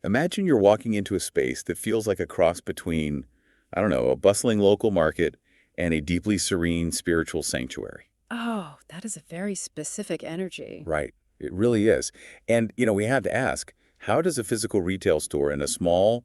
Imagine you're walking into a space that feels like a cross between, I don't know, a bustling local market and a deeply serene spiritual sanctuary. Oh, that is a very specific energy. Right. It really is. And, we have to ask, how does a physical retail store in a small,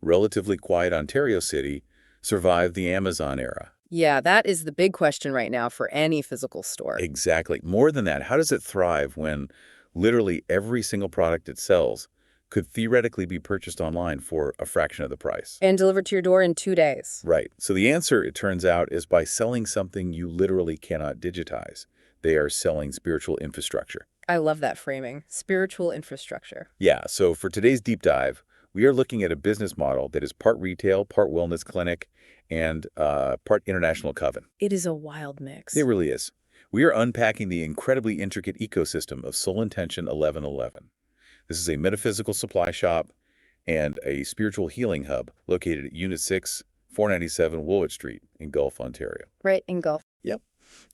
relatively quiet Ontario city survive the Amazon era? Yeah, that is the big question right now for any physical store. Exactly. More than that, how does it thrive when literally every single product it sells could theoretically be purchased online for a fraction of the price? And delivered to your door in 2 days. Right. So the answer, it turns out, is by selling something you literally cannot digitize. They are selling spiritual infrastructure. I love that framing. Spiritual infrastructure. Yeah, so for today's deep dive, we are looking at a business model that is part retail, part wellness clinic, and part international coven. It is a wild mix. It really is. We are unpacking the incredibly intricate ecosystem of Soul Intention 1111. This is a metaphysical supply shop and a spiritual healing hub located at Unit 6, 497 Woolwich Street in Guelph, Ontario. Right, in Guelph. Yep.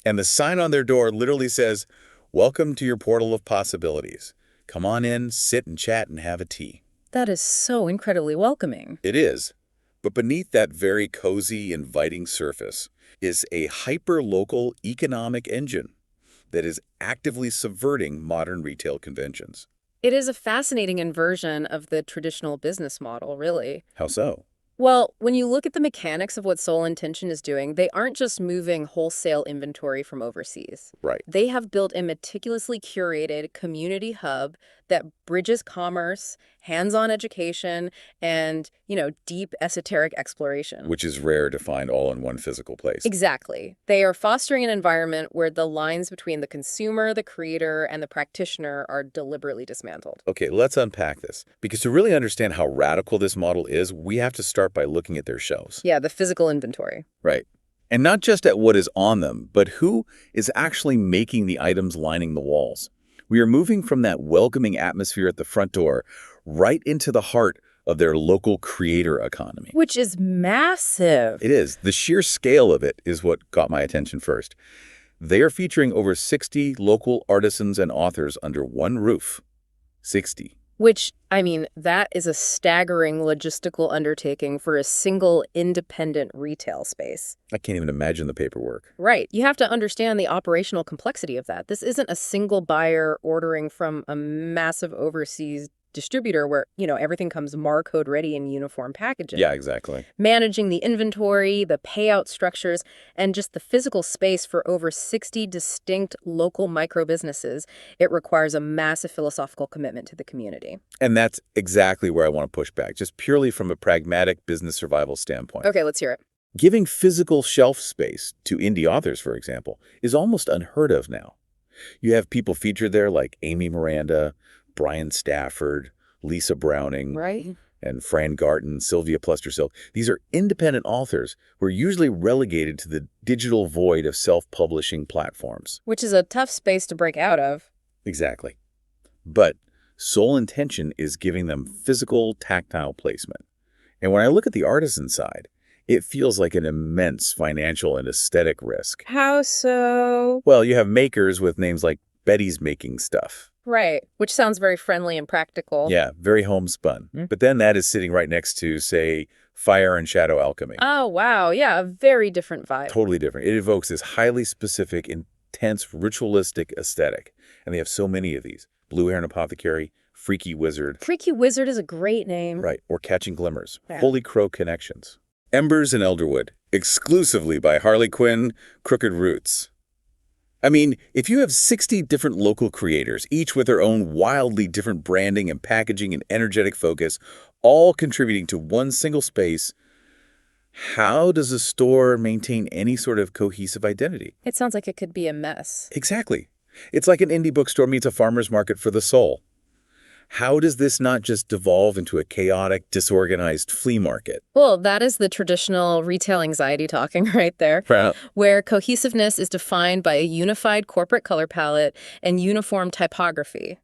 And the sign on their door literally says, "Welcome to your portal of possibilities. Come on in, sit and chat and have a tea." That is so incredibly welcoming. It is. But beneath that very cozy, inviting surface is a hyper-local economic engine that is actively subverting modern retail conventions. It is a fascinating inversion of the traditional business model, really. How so? Well, when you look at the mechanics of what Soul Intention is doing, they aren't just moving wholesale inventory from overseas. Right. They have built a meticulously curated community hub that bridges commerce, hands-on education, and, deep esoteric exploration. Which is rare to find all in one physical place. Exactly. They are fostering an environment where the lines between the consumer, the creator, and the practitioner are deliberately dismantled. Okay, let's unpack this. Because to really understand how radical this model is, we have to start by looking at their shelves. Yeah, the physical inventory. Right. And not just at what is on them, but who is actually making the items lining the walls. We are moving from that welcoming atmosphere at the front door right into the heart of their local creator economy. Which is massive. It is. The sheer scale of it is what got my attention first. They are featuring over 60 local artisans and authors under one roof. 60. Which, that is a staggering logistical undertaking for a single independent retail space. I can't even imagine the paperwork. Right. You have to understand the operational complexity of that. This isn't a single buyer ordering from a massive overseas distributor where, everything comes barcode ready in uniform packaging. Yeah, exactly. Managing the inventory, the payout structures, and just the physical space for over 60 distinct local micro-businesses, it requires a massive philosophical commitment to the community. And that's exactly where I want to push back, just purely from a pragmatic business survival standpoint. Okay, let's hear it. Giving physical shelf space to indie authors, for example, is almost unheard of now. You have people featured there like Amy Miranda, Brian Stafford, Lisa Browning, Right. and Fran Garten, Sylvia Pluster-Silk. These are independent authors who are usually relegated to the digital void of self-publishing platforms. Which is a tough space to break out of. Exactly. But Soul Intention is giving them physical, tactile placement. And when I look at the artisan side, it feels like an immense financial and aesthetic risk. How so? Well, you have makers with names like Betty's Making Stuff. Right, which sounds very friendly and practical. Yeah, very homespun. But then that is sitting right next to, say, Fire and Shadow Alchemy. Oh, wow. Yeah, a very different vibe. Totally different. It evokes this highly specific, intense, ritualistic aesthetic. And they have so many of these. Blue Heron Apothecary, Freaky Wizard. Freaky Wizard is a great name. Right, or Catching Glimmers. Yeah. Holy Crow Connections. Embers and Elderwood, exclusively by Harley Quinn, Crooked Roots. If you have 60 different local creators, each with their own wildly different branding and packaging and energetic focus, all contributing to one single space, how does a store maintain any sort of cohesive identity? It sounds like it could be a mess. Exactly. It's like an indie bookstore meets a farmer's market for the soul. How does this not just devolve into a chaotic, disorganized flea market? Well, that is the traditional retail anxiety talking right there, where cohesiveness is defined by a unified corporate color palette and uniform typography.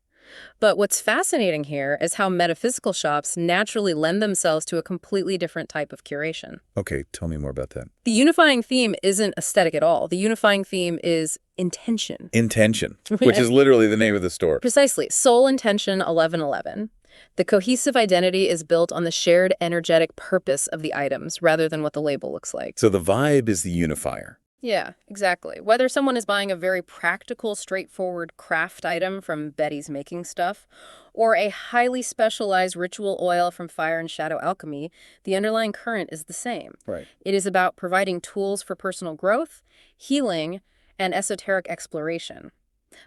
But what's fascinating here is how metaphysical shops naturally lend themselves to a completely different type of curation. Okay, tell me more about that. The unifying theme isn't aesthetic at all. The unifying theme is intention. Intention, which is literally the name of the store. Precisely. Soul Intention 1111. The cohesive identity is built on the shared energetic purpose of the items rather than what the label looks like. So the vibe is the unifier. Yeah, exactly. Whether someone is buying a very practical, straightforward craft item from Betty's Making Stuff or a highly specialized ritual oil from Fire and Shadow Alchemy, the underlying current is the same. Right. It is about providing tools for personal growth, healing, and esoteric exploration.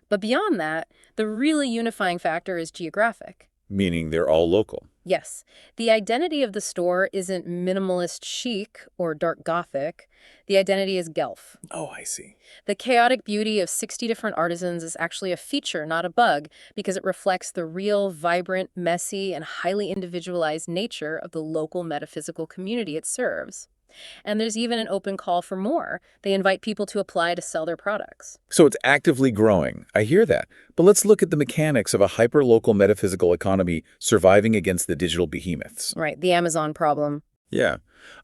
But beyond that, the really unifying factor is geographic. Meaning they're all local. Yes, the identity of the store isn't minimalist chic or dark gothic. The identity is Guelph. Oh, I see. The chaotic beauty of 60 different artisans is actually a feature, not a bug, because it reflects the real, vibrant, messy, and highly individualized nature of the local metaphysical community it serves. And there's even an open call for more. They invite people to apply to sell their products. So it's actively growing. I hear that. But let's look at the mechanics of a hyper-local metaphysical economy surviving against the digital behemoths. Right, the Amazon problem. Yeah.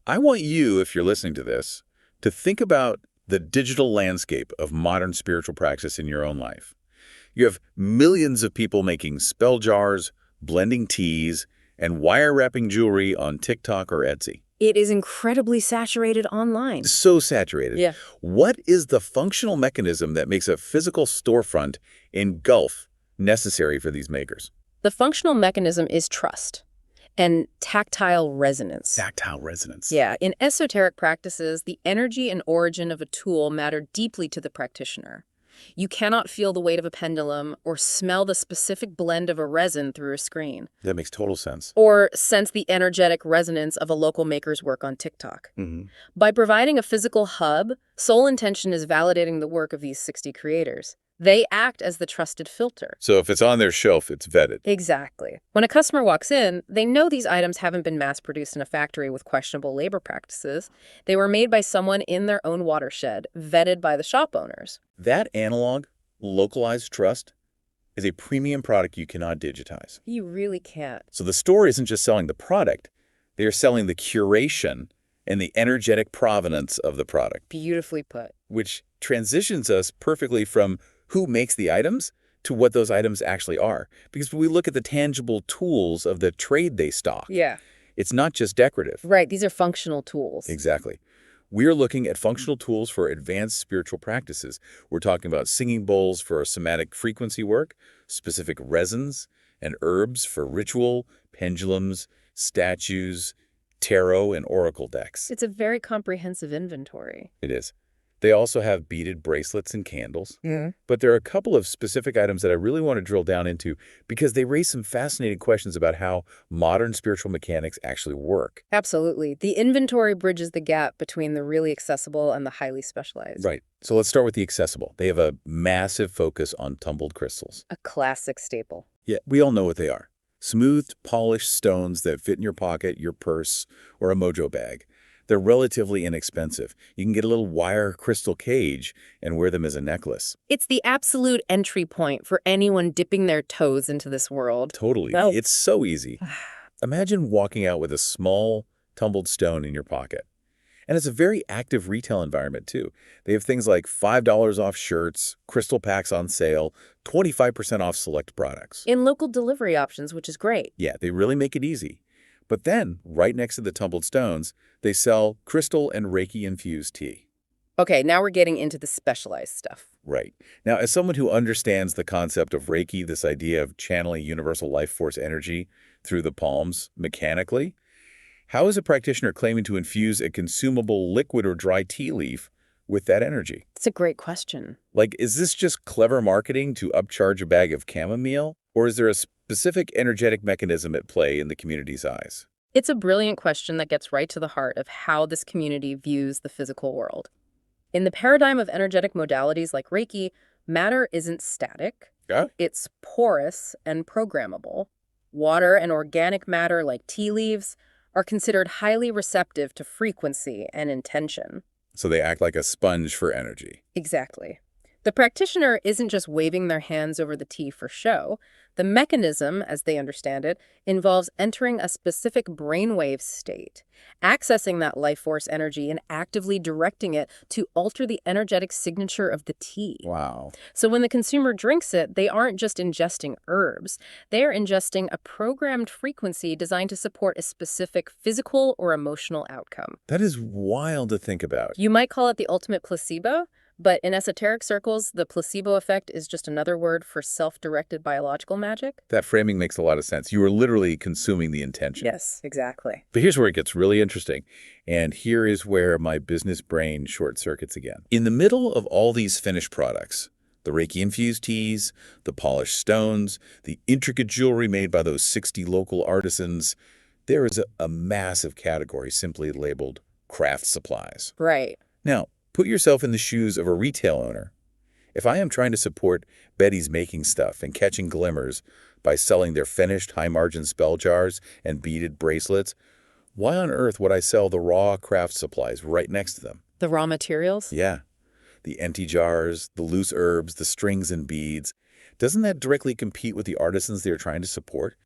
I want you, if you're listening to this, to think about the digital landscape of modern spiritual practice in your own life. You have millions of people making spell jars, blending teas, and wire-wrapping jewelry on TikTok or Etsy. It is incredibly saturated online. So saturated. Yeah. What is the functional mechanism that makes a physical storefront in Guelph necessary for these makers? The functional mechanism is trust and tactile resonance. Tactile resonance. Yeah, in esoteric practices, the energy and origin of a tool matter deeply to the practitioner. You cannot feel the weight of a pendulum or smell the specific blend of a resin through a screen. That makes total sense. Or sense the energetic resonance of a local maker's work on TikTok. By providing a physical hub, Soul Intention is validating the work of these 60 creators. They act as the trusted filter. So if it's on their shelf, it's vetted. Exactly. When a customer walks in, they know these items haven't been mass-produced in a factory with questionable labor practices. They were made by someone in their own watershed, vetted by the shop owners. That analog, localized trust is a premium product you cannot digitize. You really can't. So the store isn't just selling the product, they are selling the curation and the energetic provenance of the product. Beautifully put. Which transitions us perfectly from who makes the items to what those items actually are. Because when we look at the tangible tools of the trade they stock, it's not just decorative. Right, these are functional tools. Exactly. We're looking at functional tools for advanced spiritual practices. We're talking about singing bowls for somatic frequency work, specific resins and herbs for ritual, pendulums, statues, tarot, and oracle decks. It's a very comprehensive inventory. It is. They also have beaded bracelets and candles. But there are a couple of specific items that I really want to drill down into because they raise some fascinating questions about how modern spiritual mechanics actually work. Absolutely. The inventory bridges the gap between the really accessible and the highly specialized. Right. So let's start with the accessible. They have a massive focus on tumbled crystals. A classic staple. Yeah, we all know what they are. Smoothed, polished stones that fit in your pocket, your purse, or a mojo bag. They're relatively inexpensive. You can get a little wire crystal cage and wear them as a necklace. It's the absolute entry point for anyone dipping their toes into this world. Totally. Oh. It's so easy. Imagine walking out with a small tumbled stone in your pocket. And it's a very active retail environment, too. They have things like $5 off shirts, crystal packs on sale, 25% off select products. In local delivery options, which is great. Yeah, they really make it easy. But then, right next to the tumbled stones, they sell crystal and Reiki-infused tea. Okay, now we're getting into the specialized stuff. Right. Now, as someone who understands the concept of Reiki, this idea of channeling universal life force energy through the palms mechanically, how is a practitioner claiming to infuse a consumable liquid or dry tea leaf with that energy? It's a great question. Like, is this just clever marketing to upcharge a bag of chamomile? Or is there a specific energetic mechanism at play in the community's eyes? It's a brilliant question that gets right to the heart of how this community views the physical world. In the paradigm of energetic modalities like Reiki, matter isn't static. It's porous and programmable. Water and organic matter like tea leaves are considered highly receptive to frequency and intention. So they act like a sponge for energy. Exactly. The practitioner isn't just waving their hands over the tea for show. The mechanism, as they understand it, involves entering a specific brainwave state, accessing that life force energy and actively directing it to alter the energetic signature of the tea. Wow. So when the consumer drinks it, they aren't just ingesting herbs. They are ingesting a programmed frequency designed to support a specific physical or emotional outcome. That is wild to think about. You might call it the ultimate placebo, but in esoteric circles, the placebo effect is just another word for self-directed biological magic. That framing makes a lot of sense. You are literally consuming the intention. Yes, exactly. But here's where it gets really interesting. And here is where my business brain short circuits again. In the middle of all these finished products, the Reiki-infused teas, the polished stones, the intricate jewelry made by those 60 local artisans, there is a massive category simply labeled craft supplies. Right. Now, put yourself in the shoes of a retail owner. If I am trying to support Betty's making stuff and catching glimmers by selling their finished high-margin spell jars and beaded bracelets, why on earth would I sell the raw craft supplies right next to them? The raw materials? Yeah. The empty jars, the loose herbs, the strings and beads. Doesn't that directly compete with the artisans they're trying to support?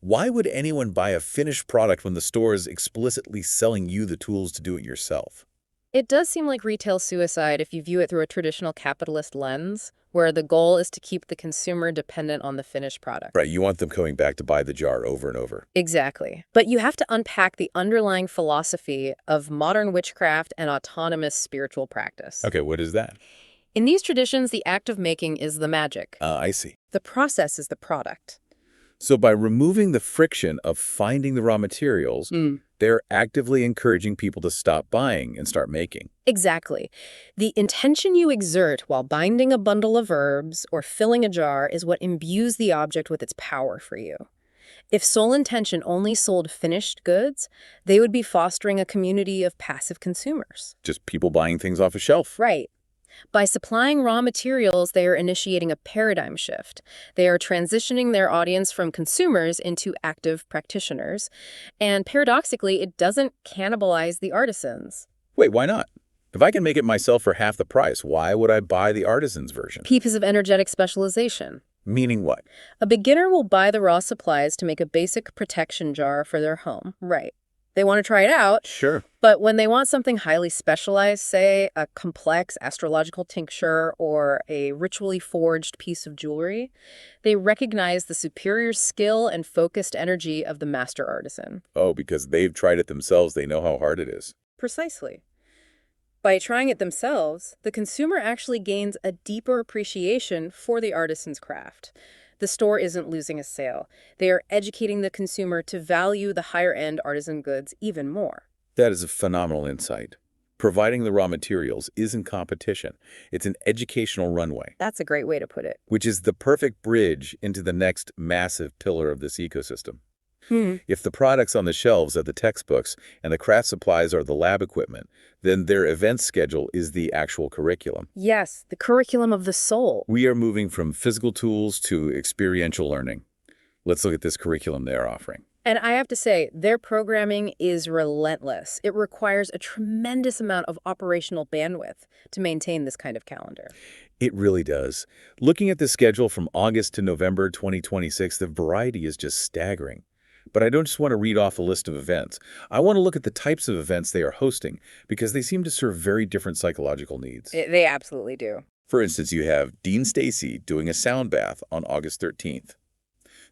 Why would anyone buy a finished product when the store is explicitly selling you the tools to do it yourself? It does seem like retail suicide if you view it through a traditional capitalist lens, where the goal is to keep the consumer dependent on the finished product. Right, you want them coming back to buy the jar over and over. Exactly. But you have to unpack the underlying philosophy of modern witchcraft and autonomous spiritual practice. Okay, what is that? In these traditions, the act of making is the magic. I see. The process is the product. So by removing the friction of finding the raw materials, they're actively encouraging people to stop buying and start making. Exactly. The intention you exert while binding a bundle of herbs or filling a jar is what imbues the object with its power for you. If sole intention only sold finished goods, they would be fostering a community of passive consumers. Just people buying things off a shelf. Right. By supplying raw materials, they are initiating a paradigm shift. They are transitioning their audience from consumers into active practitioners. And paradoxically, it doesn't cannibalize the artisans. Wait, why not? If I can make it myself for half the price, why would I buy the artisan's version? Pieces of energetic specialization. Meaning what? A beginner will buy the raw supplies to make a basic protection jar for their home. Right. They want to try it out. Sure. But when they want something highly specialized, say a complex astrological tincture or a ritually forged piece of jewelry, they recognize the superior skill and focused energy of the master artisan. Oh, because they've tried it themselves, they know how hard it is. Precisely. By trying it themselves, the consumer actually gains a deeper appreciation for the artisan's craft. The store isn't losing a sale. They are educating the consumer to value the higher-end artisan goods even more. That is a phenomenal insight. Providing the raw materials isn't competition. It's an educational runway. That's a great way to put it. Which is the perfect bridge into the next massive pillar of this ecosystem. If the products on the shelves are the textbooks and the craft supplies are the lab equipment, then their event schedule is the actual curriculum. Yes, the curriculum of the soul. We are moving from physical tools to experiential learning. Let's look at this curriculum they're offering. And I have to say, their programming is relentless. It requires a tremendous amount of operational bandwidth to maintain this kind of calendar. It really does. Looking at the schedule from August to November 2026, the variety is just staggering. But I don't just want to read off a list of events. I want to look at the types of events they are hosting because they seem to serve very different psychological needs. They absolutely do. For instance, you have Dean Stacy doing a sound bath on August 13th.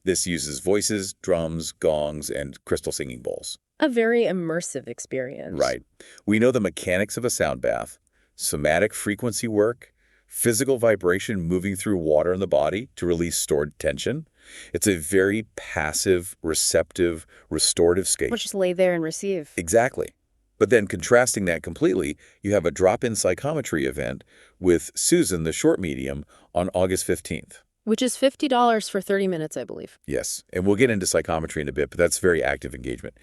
This uses voices, drums, gongs, and crystal singing bowls. A very immersive experience. Right. We know the mechanics of a sound bath, somatic frequency work, physical vibration moving through water in the body to release stored tension. It's a very passive, receptive, restorative state. Or just lay there and receive. Exactly. But then contrasting that completely, you have a drop-in psychometry event with Susan, the short medium, on August 15th. Which is $50 for 30 minutes, I believe. Yes, and we'll get into psychometry in a bit, but that's very active engagement.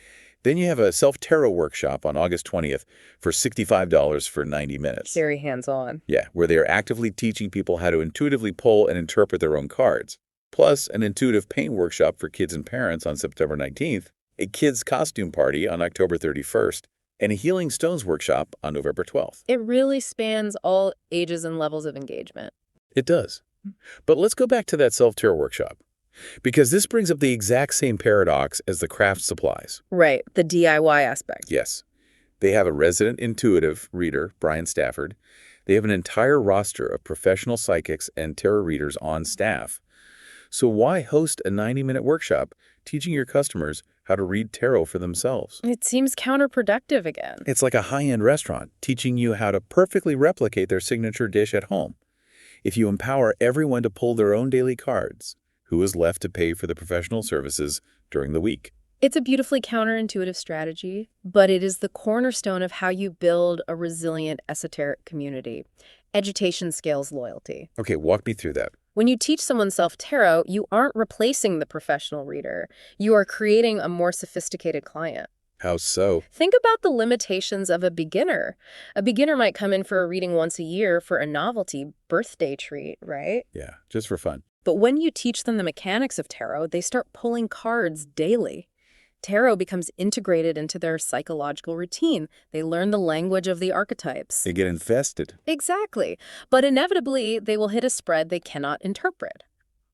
Then you have a self-tarot workshop on August 20th for $65 for 90 minutes. Very hands-on. Yeah, where they are actively teaching people how to intuitively pull and interpret their own cards. Plus an intuitive paint workshop for kids and parents on September 19th, a kids' costume party on October 31st, and a Healing Stones workshop on November 12th. It really spans all ages and levels of engagement. It does. But let's go back to that self-tarot workshop, because this brings up the exact same paradox as the craft supplies. Right, the DIY aspect. Yes. They have a resident intuitive reader, Brian Stafford. They have an entire roster of professional psychics and tarot readers on staff. So why host a 90-minute workshop teaching your customers how to read tarot for themselves? It seems counterproductive again. It's like a high-end restaurant teaching you how to perfectly replicate their signature dish at home. If you empower everyone to pull their own daily cards, who is left to pay for the professional services during the week? It's a beautifully counterintuitive strategy, but it is the cornerstone of how you build a resilient esoteric community. Education scales loyalty. Okay, walk me through that. When you teach someone self-tarot, you aren't replacing the professional reader. You are creating a more sophisticated client. How so? Think about the limitations of a beginner. A beginner might come in for a reading once a year for a novelty birthday treat, right? Yeah, just for fun. But when you teach them the mechanics of tarot, they start pulling cards daily. Tarot becomes integrated into their psychological routine. They learn the language of the archetypes. They get infested. Exactly. But inevitably, they will hit a spread they cannot interpret.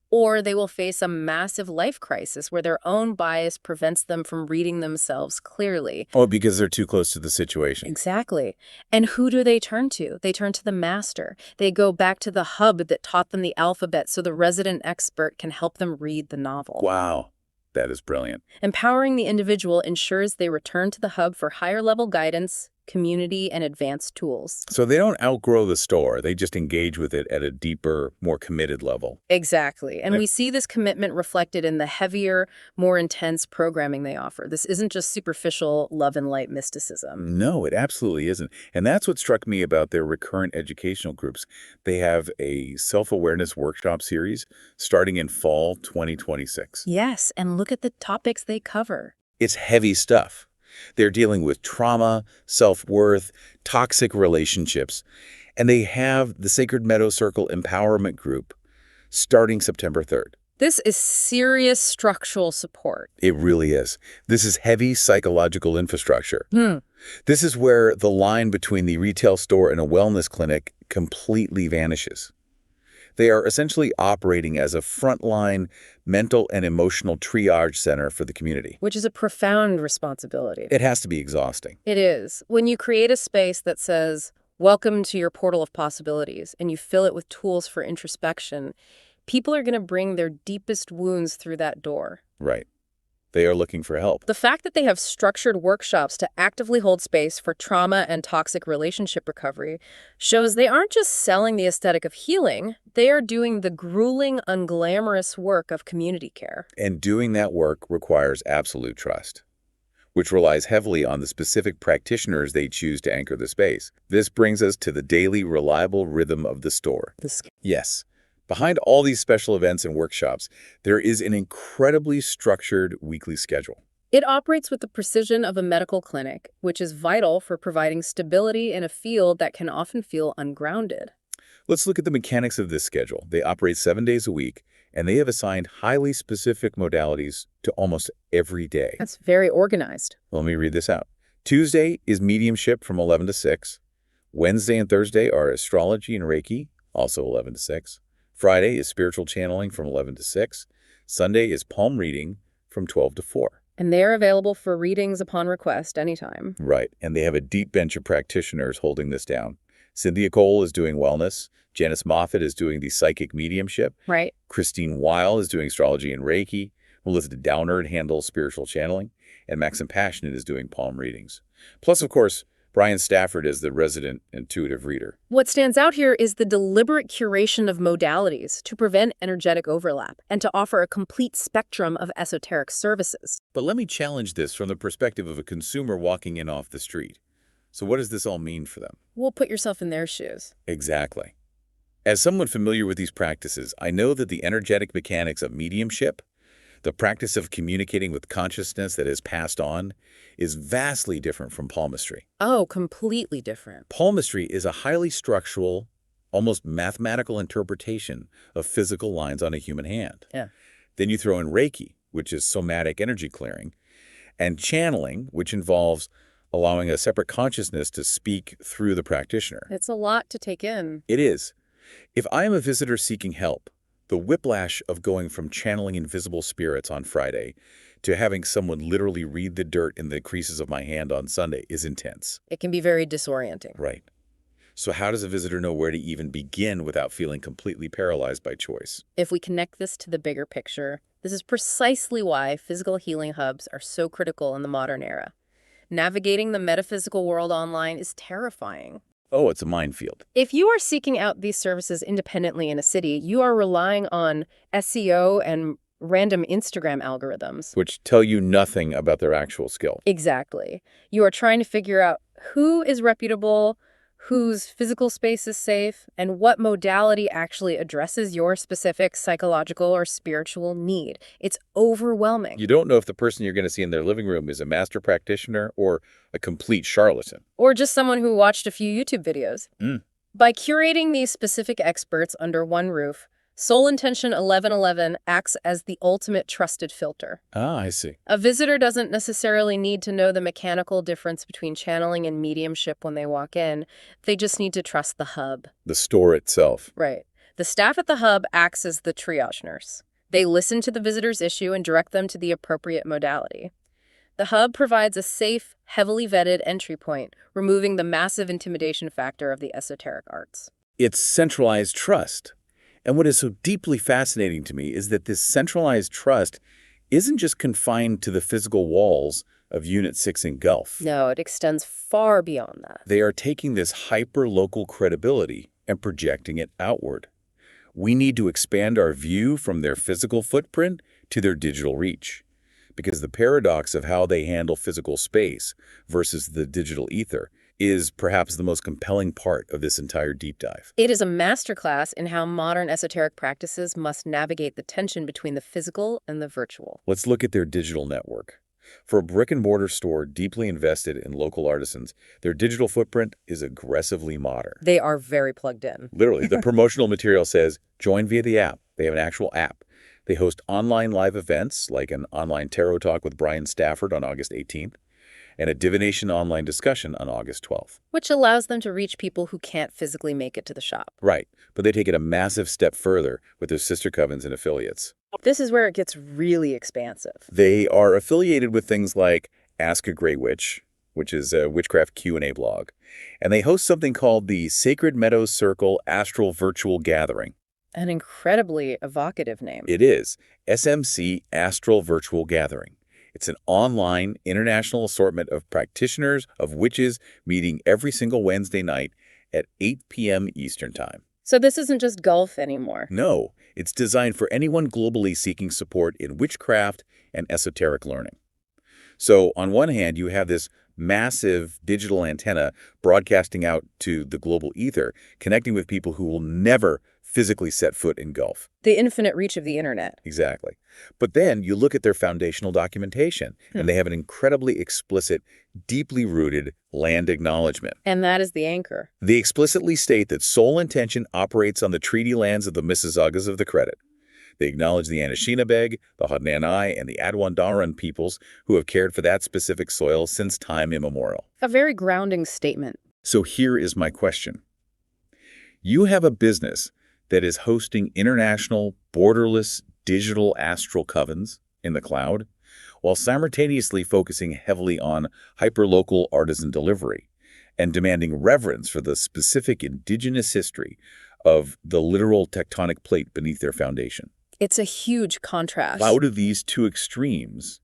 Or they will face a massive life crisis where their own bias prevents them from reading themselves clearly. Oh, because they're too close to the situation. Exactly. And who do they turn to? They turn to the master. They go back to the hub that taught them the alphabet so the resident expert can help them read the novel. Wow. That is brilliant. Empowering the individual ensures they return to the hub for higher-level guidance, community, and advanced tools. So they don't outgrow the store. They just engage with it at a deeper, more committed level. Exactly. And we see this commitment reflected in the heavier, more intense programming they offer. This isn't just superficial love and light mysticism. No, it absolutely isn't. And that's what struck me about their recurrent educational groups. They have a self-awareness workshop series starting in fall 2026. Yes, and look at the topics they cover. It's heavy stuff. They're dealing with trauma, self-worth, toxic relationships, and they have the Sacred Meadow Circle Empowerment Group starting September 3rd. This is serious structural support. It really is. This is heavy psychological infrastructure. This is where the line between the retail store and a wellness clinic completely vanishes. They are essentially operating as a frontline mental and emotional triage center for the community. Which is a profound responsibility. It has to be exhausting. It is. When you create a space that says, welcome to your portal of possibilities, and you fill it with tools for introspection, people are going to bring their deepest wounds through that door. Right. They are looking for help. The fact that they have structured workshops to actively hold space for trauma and toxic relationship recovery shows they aren't just selling the aesthetic of healing, they are doing the grueling, unglamorous work of community care. And doing that work requires absolute trust, which relies heavily on the specific practitioners they choose to anchor the space. This brings us to the daily, reliable rhythm of the store. Yes. Behind all these special events and workshops, there is an incredibly structured weekly schedule. It operates with the precision of a medical clinic, which is vital for providing stability in a field that can often feel ungrounded. Let's look at the mechanics of this schedule. They operate 7 days a week, and they have assigned highly specific modalities to almost every day. That's very organized. Let me read this out. Tuesday is mediumship from 11 to 6. Wednesday and Thursday are astrology and Reiki, also 11 to 6. Friday is spiritual channeling from 11 to 6. Sunday is palm reading from 12 to 4. And they're available for readings upon request anytime. Right, and they have a deep bench of practitioners holding this down. Cynthia Cole is doing wellness. Janice Moffat is doing the psychic mediumship. Right. Christine Weil is doing astrology and Reiki. Melissa Downard handles spiritual channeling. And Maxim Passionate is doing palm readings. Plus, of course, Brian Stafford is the resident intuitive reader. What stands out here is the deliberate curation of modalities to prevent energetic overlap and to offer a complete spectrum of esoteric services. But let me challenge this from the perspective of a consumer walking in off the street. So what does this all mean for them? Well, put yourself in their shoes. Exactly. As someone familiar with these practices, I know that the energetic mechanics of mediumship, the practice of communicating with consciousness that is passed on, is vastly different from palmistry. Oh, completely different. Palmistry is a highly structural, almost mathematical interpretation of physical lines on a human hand. Yeah. Then you throw in Reiki, which is somatic energy clearing, and channeling, which involves allowing a separate consciousness to speak through the practitioner. It's a lot to take in. It is. If I am a visitor seeking help, the whiplash of going from channeling invisible spirits on Friday to having someone literally read the dirt in the creases of my hand on Sunday is intense. It can be very disorienting. Right. So how does a visitor know where to even begin without feeling completely paralyzed by choice? If we connect this to the bigger picture, this is precisely why physical healing hubs are so critical in the modern era. Navigating the metaphysical world online is terrifying. Oh, it's a minefield. If you are seeking out these services independently in a city, you are relying on SEO and random Instagram algorithms. Which tell you nothing about their actual skill. Exactly. You are trying to figure out who is reputable, whose physical space is safe, and what modality actually addresses your specific psychological or spiritual need. It's overwhelming. You don't know if the person you're going to see in their living room is a master practitioner or a complete charlatan. Or just someone who watched a few YouTube videos. Mm. By curating these specific experts under one roof, Soul Intention 1111 acts as the ultimate trusted filter. Ah, I see. A visitor doesn't necessarily need to know the mechanical difference between channeling and mediumship when they walk in. They just need to trust the hub. The store itself. Right. The staff at the hub acts as the triage nurse. They listen to the visitor's issue and direct them to the appropriate modality. The hub provides a safe, heavily vetted entry point, removing the massive intimidation factor of the esoteric arts. It's centralized trust. And what is so deeply fascinating to me is that this centralized trust isn't just confined to the physical walls of Unit 6 in Guelph. No, it extends far beyond that. They are taking this hyper-local credibility and projecting it outward. We need to expand our view from their physical footprint to their digital reach. Because the paradox of how they handle physical space versus the digital ether is perhaps the most compelling part of this entire deep dive. It is a masterclass in how modern esoteric practices must navigate the tension between the physical and the virtual. Let's look at their digital network. For a brick-and-mortar store deeply invested in local artisans, their digital footprint is aggressively modern. They are very plugged in. Literally, the promotional material says, join via the app. They have an actual app. They host online live events, like an online tarot talk with Brian Stafford on August 18th, and a divination online discussion on August 12th. Which allows them to reach people who can't physically make it to the shop. Right, but they take it a massive step further with their sister covens and affiliates. This is where it gets really expansive. They are affiliated with things like Ask a Grey Witch, which is a witchcraft Q&A blog, and they host something called the Sacred Meadows Circle Astral Virtual Gathering. An incredibly evocative name. It is SMC Astral Virtual Gathering. It's an online, international assortment of practitioners, of witches, meeting every single Wednesday night at 8 p.m. Eastern Time. So this isn't just Guelph anymore. No, it's designed for anyone globally seeking support in witchcraft and esoteric learning. So on one hand, you have this massive digital antenna broadcasting out to the global ether, connecting with people who will never physically set foot in Guelph. The infinite reach of the internet. Exactly. But then you look at their foundational documentation, and they have an incredibly explicit, deeply rooted land acknowledgement. And that is the anchor. They explicitly state that Soul Intention operates on the treaty lands of the Mississaugas of the Credit. They acknowledge the Anishinabeg, the Haudenosaunee, and the Adwandaran peoples who have cared for that specific soil since time immemorial. A very grounding statement. So here is my question. You have a business that is hosting international, borderless, digital astral covens in the cloud, while simultaneously focusing heavily on hyperlocal artisan delivery and demanding reverence for the specific indigenous history of the literal tectonic plate beneath their foundation. It's a huge contrast. How do these two extremes,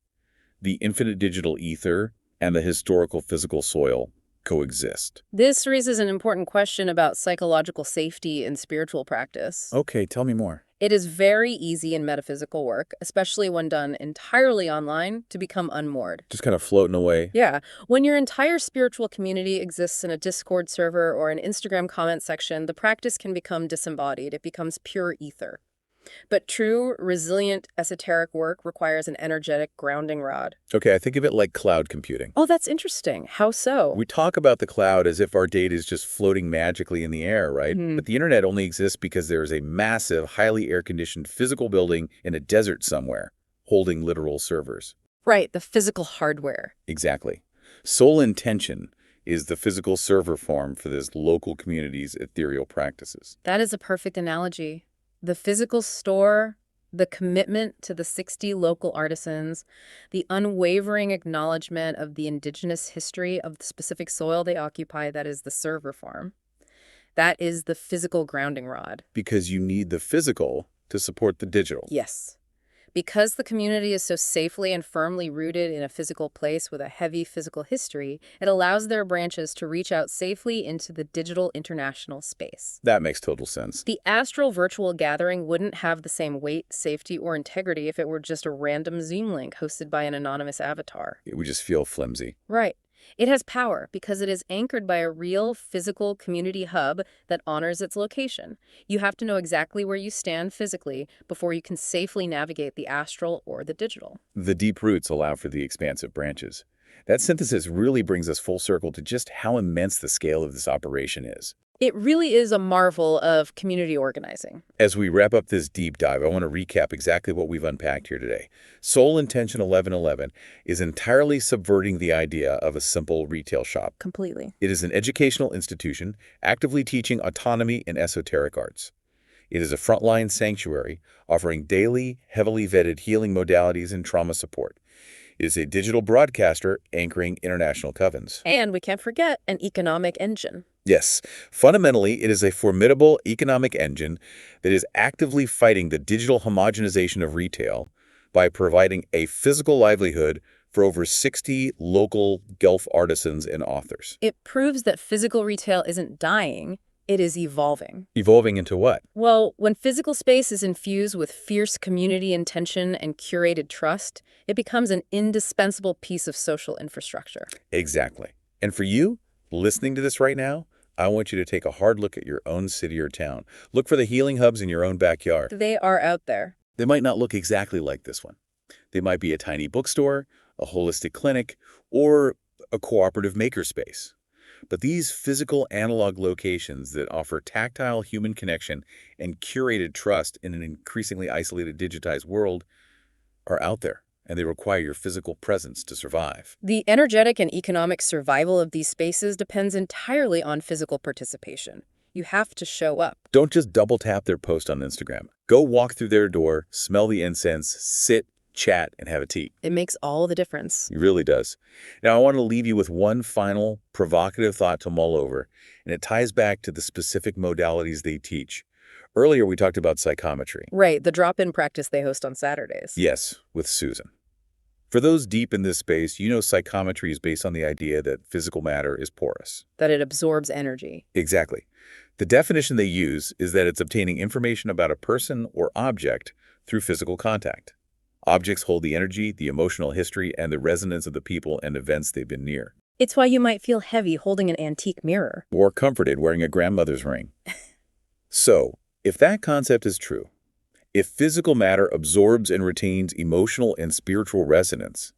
the infinite digital ether and the historical physical soil, coexist? This raises an important question about psychological safety in spiritual practice. Okay, tell me more. It is very easy in metaphysical work, especially when done entirely online, to become unmoored. Just kind of floating away. Yeah. When your entire spiritual community exists in a Discord server or an Instagram comment section, the practice can become disembodied. It becomes pure ether. But true, resilient, esoteric work requires an energetic grounding rod. Okay, I think of it like cloud computing. Oh, that's interesting. How so? We talk about the cloud as if our data is just floating magically in the air, right? But the internet only exists because there is a massive, highly air-conditioned physical building in a desert somewhere, holding literal servers. Right, the physical hardware. Exactly. Soul Intention is the physical server farm for this local community's ethereal practices. That is a perfect analogy. The physical store, the commitment to the 60 local artisans, the unwavering acknowledgement of the indigenous history of the specific soil they occupy, that is the server farm. That is the physical grounding rod. Because you need the physical to support the digital. Yes. Because the community is so safely and firmly rooted in a physical place with a heavy physical history, it allows their branches to reach out safely into the digital international space. That makes total sense. The astral virtual gathering wouldn't have the same weight, safety, or integrity if it were just a random Zoom link hosted by an anonymous avatar. It would just feel flimsy. Right. It has power because it is anchored by a real physical community hub that honors its location. You have to know exactly where you stand physically before you can safely navigate the astral or the digital. The deep roots allow for the expansive branches. That synthesis really brings us full circle to just how immense the scale of this operation is. It really is a marvel of community organizing. As we wrap up this deep dive, I want to recap exactly what we've unpacked here today. Soul Intention 1111 is entirely subverting the idea of a simple retail shop. Completely. It is an educational institution actively teaching autonomy and esoteric arts. It is a frontline sanctuary offering daily, heavily vetted healing modalities and trauma support. It is a digital broadcaster anchoring international covens. And we can't forget an economic engine. Yes, fundamentally, it is a formidable economic engine that is actively fighting the digital homogenization of retail by providing a physical livelihood for over 60 local Guelph artisans and authors. It proves that physical retail isn't dying, it is evolving. Evolving into what? Well, when physical space is infused with fierce community intention and curated trust, it becomes an indispensable piece of social infrastructure. Exactly. And for you, listening to this right now, I want you to take a hard look at your own city or town. Look for the healing hubs in your own backyard. They are out there. They might not look exactly like this one. They might be a tiny bookstore, a holistic clinic, or a cooperative makerspace. But these physical analog locations that offer tactile human connection and curated trust in an increasingly isolated digitized world are out there, and they require your physical presence to survive. The energetic and economic survival of these spaces depends entirely on physical participation. You have to show up. Don't just double tap their post on Instagram. Go walk through their door, smell the incense, sit, chat, and have a tea. It makes all the difference. It really does. Now, I want to leave you with one final provocative thought to mull over, and it ties back to the specific modalities they teach. Earlier, we talked about psychometry. Right, the drop-in practice they host on Saturdays. Yes, with Susan. For those deep in this space, you know psychometry is based on the idea that physical matter is porous. That it absorbs energy. Exactly. The definition they use is that it's obtaining information about a person or object through physical contact. Objects hold the energy, the emotional history, and the resonance of the people and events they've been near. It's why you might feel heavy holding an antique mirror. Or comforted wearing a grandmother's ring. So, if that concept is true, if physical matter absorbs and retains emotional and spiritual resonance,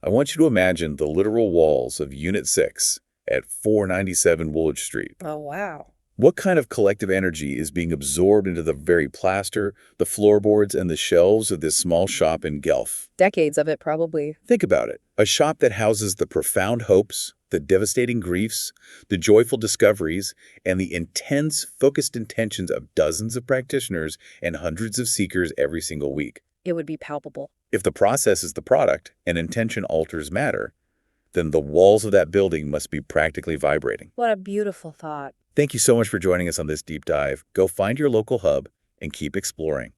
I want you to imagine the literal walls of Unit 6 at 497 Woolwich Street. Oh, wow. What kind of collective energy is being absorbed into the very plaster, the floorboards, and the shelves of this small shop in Guelph? Decades of it, probably. Think about it. A shop that houses the profound hopes, the devastating griefs, the joyful discoveries, and the intense, focused intentions of dozens of practitioners and hundreds of seekers every single week. It would be palpable. If the process is the product and intention alters matter, then the walls of that building must be practically vibrating. What a beautiful thought. Thank you so much for joining us on this deep dive. Go find your local hub and keep exploring.